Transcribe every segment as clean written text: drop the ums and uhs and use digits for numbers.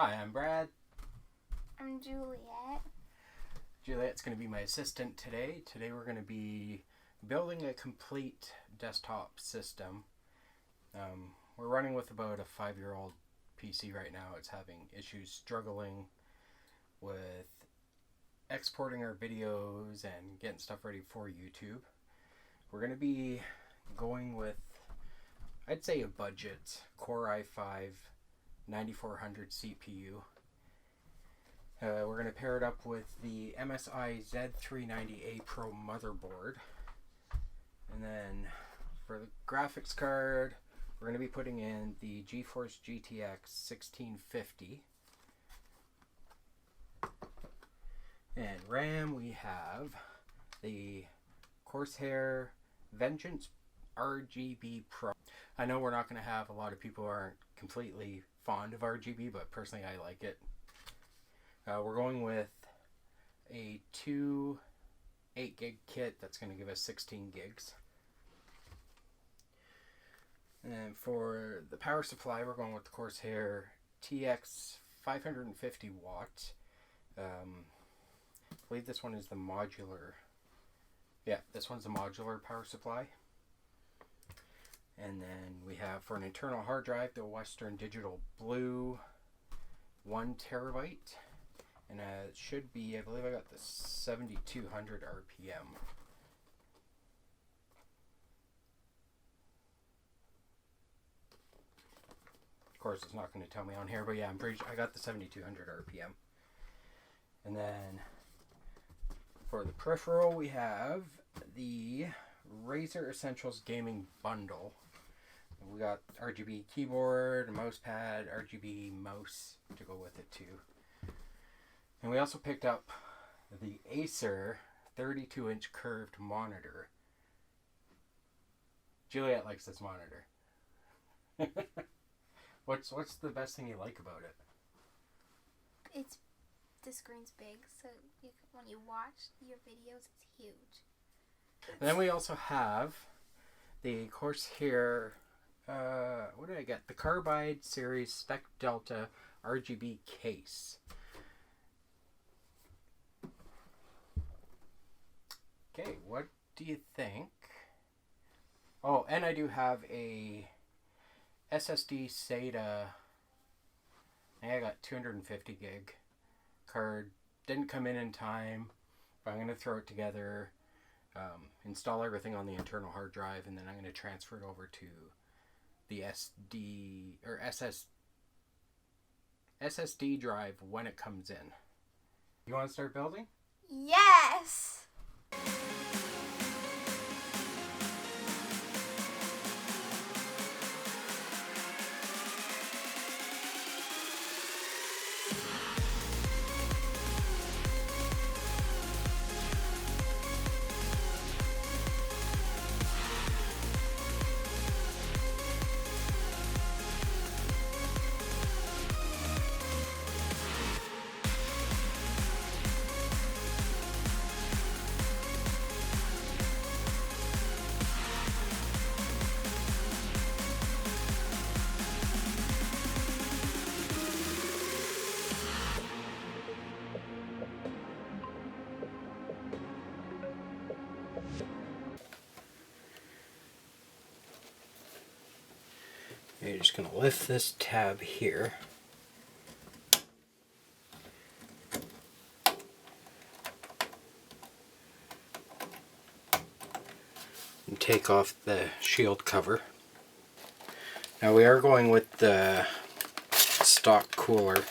Hi, I'm Brad. I'm Juliet. Juliet's going to be my assistant today. Today we're going to be building a complete desktop system. We're running with about a 5-year-old PC right now. It's having issues struggling with exporting our videos and getting stuff ready for YouTube. We're going to be going with, I'd say, a budget Core i5 9400 CPU. We're going to pair it up with the MSI Z390A Pro motherboard. And then for the graphics card, we're going to be putting in the GeForce GTX 1650. And RAM, we have the Corsair Vengeance RGB Pro. I know we're not going to have a lot of people who aren't completely fond of RGB, but personally I like it. We're going with a 2 8-gig kit that's going to give us 16 gigs. And for the power supply, we're going with the Corsair TX 550 watt. I believe this one is the modular. Yeah, this one's the modular power supply. And then we have, for an internal hard drive, the Western Digital Blue 1 terabyte. And it should be, I believe I got the 7200 RPM. Of course, it's not going to tell me on here, but yeah, I'm pretty sure I got the 7200 RPM. And then for the peripheral, we have the Razer Essentials Gaming Bundle. We got RGB keyboard, a mouse pad, RGB mouse to go with it too. And we also picked up the Acer 32-inch curved monitor. Juliet likes this monitor. What's the best thing you like about it? The screen's big, so when you watch your videos, it's huge. And then we also have the Corsair, what did I get? The Carbide Series Spec Delta RGB case. Okay, what do you think? Oh, and I do have a SSD SATA. I got 250 gig card. Didn't come in time, but I'm going to throw it together, install everything on the internal hard drive, and then I'm going to transfer it over to the SSD drive when it comes in. You want to start building? Yes! You're just going to lift this tab here. And take off the shield cover. Now we are going with the stock cooler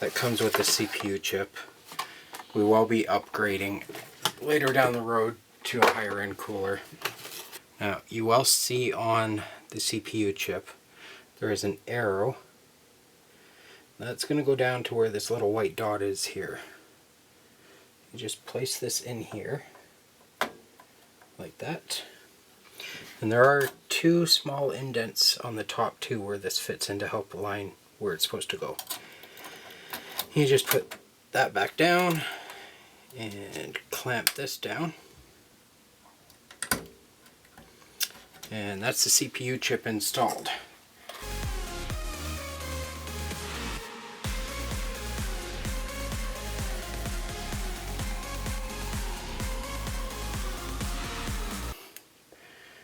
that comes with the CPU chip. We will be upgrading later down the road to a higher end cooler. Now, you will see on the CPU chip, there is an arrow. That's going to go down to where this little white dot is here. You just place this in here, like that. And there are 2 small indents on the top too where this fits in to help align where it's supposed to go. You just put that back down and clamp this down. And that's the CPU chip installed.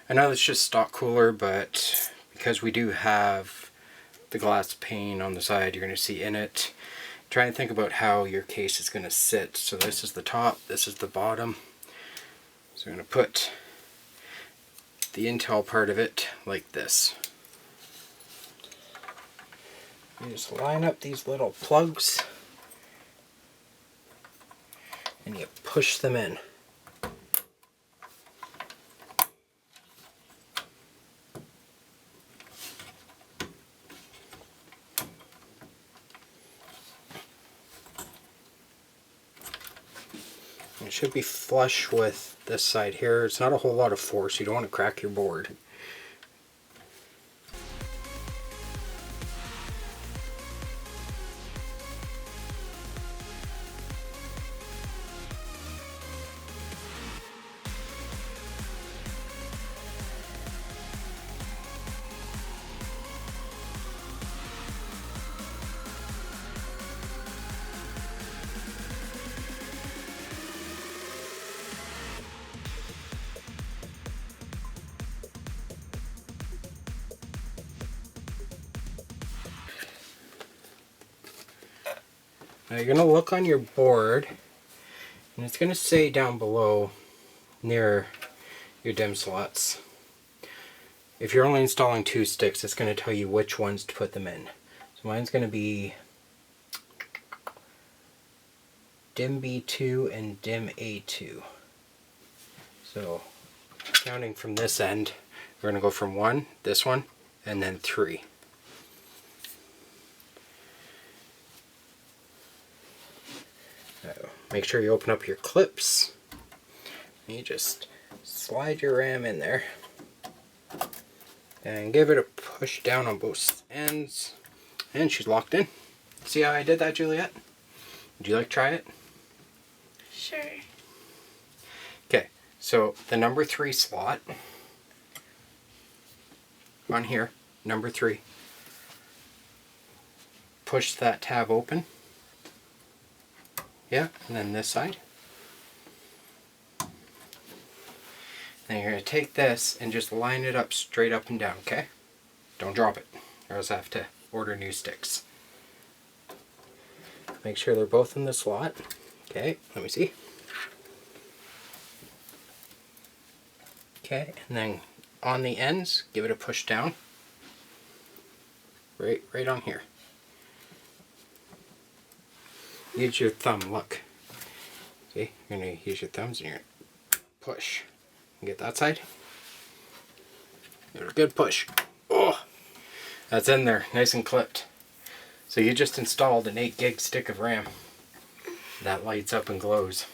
I know it's just stock cooler, but because we do have the glass pane on the side you're going to see in it, try and think about how your case is going to sit. So this is the top, this is the bottom. So I'm going to put the Intel part of it like this. You just line up these little plugs and you push them in. It should be flush with this side here. It's not a whole lot of force. You don't want to crack your board. Now you're going to look on your board and it's going to say down below near your DIMM slots. If you're only installing 2 sticks, it's going to tell you which ones to put them in. So mine's going to be DIMM B2 and DIMM A2. So counting from this end, we're going to go from 1, this one, and then 3. Make sure you open up your clips. You just slide your RAM in there and give it a push down on both ends, and she's locked in. See how I did that, Juliet? Would you like to try it? Sure. Okay, so the number 3 slot on here, number 3. Push that tab open. Yeah, and then this side. Then you're going to take this and just line it up straight up and down, okay? Don't drop it, or else I have to order new sticks. Make sure they're both in the slot. Okay, let me see. Okay, and then on the ends, give it a push down. Right on here. Use your thumb, look. See, you're going to use your thumbs and you're going to push. Get that side. Give it a good push. Oh, that's in there, nice and clipped. So you just installed an 8 gig stick of RAM that lights up and glows.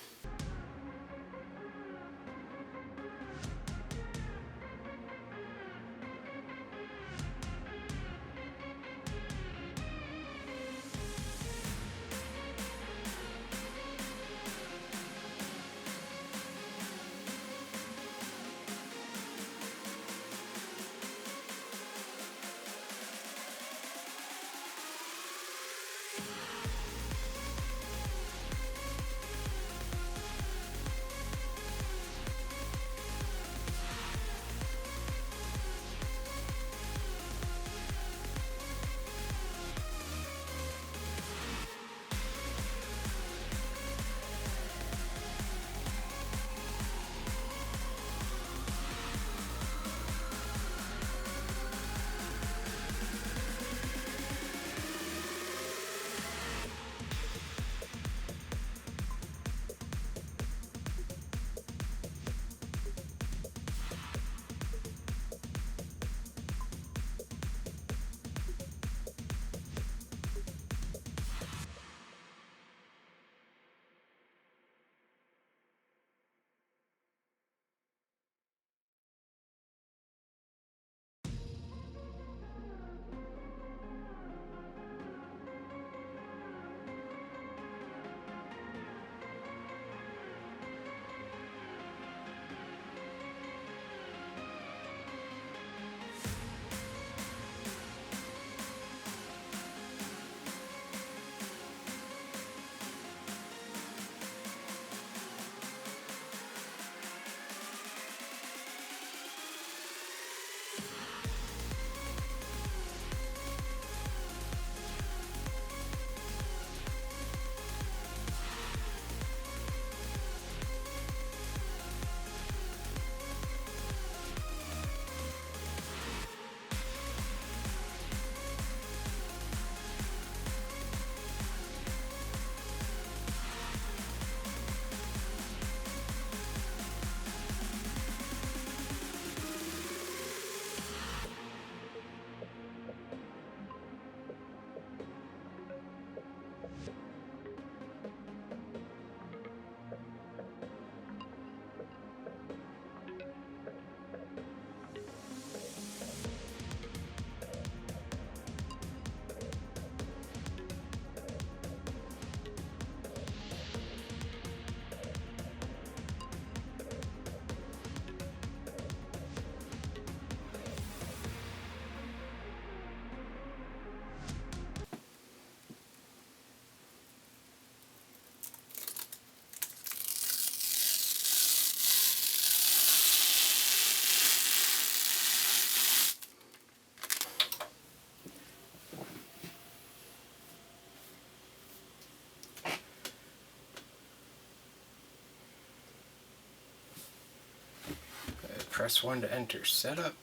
Press 1 to enter setup.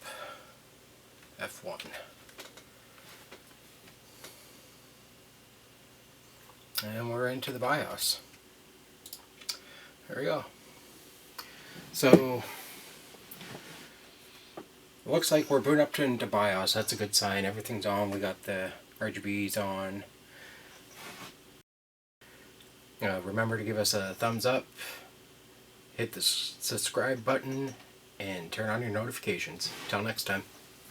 F1. And we're into the BIOS. There we go. So it looks like we're booting up into BIOS. That's a good sign. Everything's on. We got the RGBs on. Remember to give us a thumbs up, hit the subscribe button, and turn on your notifications. Till next time.